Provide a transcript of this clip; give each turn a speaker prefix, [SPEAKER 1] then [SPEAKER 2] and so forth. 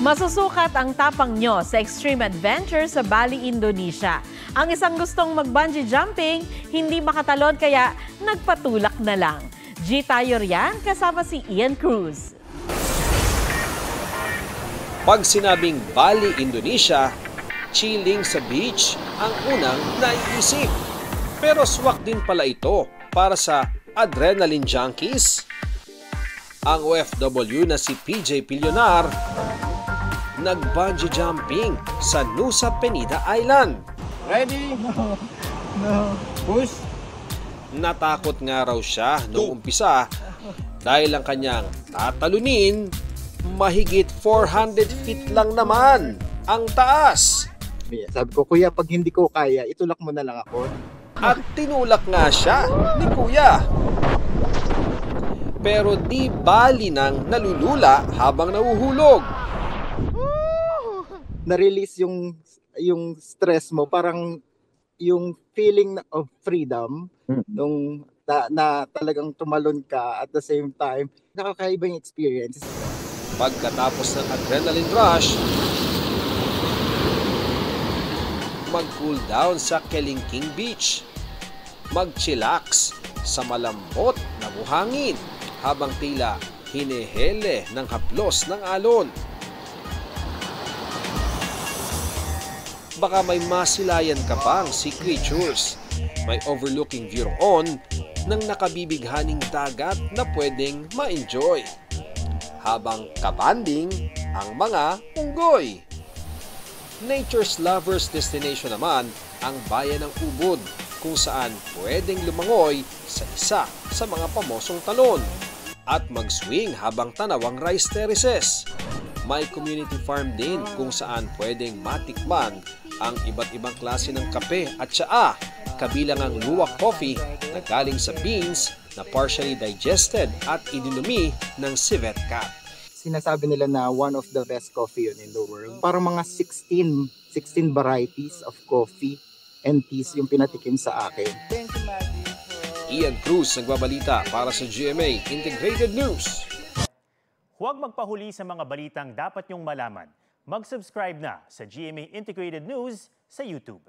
[SPEAKER 1] Masusukat ang tapang nyo sa extreme adventure sa Bali, Indonesia. Ang isang gustong mag-bungee jumping, hindi makatalon kaya nagpatulak na lang. G tayo riyan kasama si Ian Cruz.
[SPEAKER 2] Pag sinabing Bali, Indonesia, chilling sa beach ang unang naiisip. Pero swak din pala ito para sa adrenaline junkies. Ang OFW na si PJ Pillonar nag-bungee jumping sa Nusa Penida Island.
[SPEAKER 3] Ready? No. Push.
[SPEAKER 2] Natakot nga raw siya noong umpisa dahil ang kanyang tatalunin, mahigit 400 feet lang naman ang taas.
[SPEAKER 3] Sabi ko, kuya, pag hindi ko kaya, itulak mo na lang ako.
[SPEAKER 2] At tinulak nga siya ni kuya. Pero di bali nang nalulula habang nahuhulog.
[SPEAKER 3] Na-release yung stress mo, parang yung feeling of freedom nung na talagang tumalon ka at the same time, nakakaibang experience.
[SPEAKER 2] Pagkatapos ng adrenaline rush, mag-cool down sa Kelingking Beach. Mag-chillax sa malambot na buhangin habang tila hinehele ng haplos ng alon. Baka may masilayan ka pang sea creatures. May overlooking view on ng nakabibighaning dagat na pwedeng ma-enjoy. Habang kabanding ang mga unggoy. Nature's lovers destination naman ang bayan ng Ubud kung saan pwedeng lumangoy sa isa sa mga pamosong talon at mag-swing habang tanawang rice terraces. May community farm din kung saan pwedeng matikman ang iba't ibang klase ng kape at tsaa, kabilang ang luwak coffee na galing sa beans na partially digested at inilumi ng civet cat.
[SPEAKER 3] Sinasabi nila na one of the best coffee in the world. Parang mga 16 varieties of coffee and teas yung pinatikim sa akin.
[SPEAKER 2] Ian Cruz nagbabalita para sa GMA Integrated News.
[SPEAKER 4] Huwag magpahuli sa mga balitang dapat niyong malaman. Mag-subscribe na sa GMA Integrated News sa YouTube.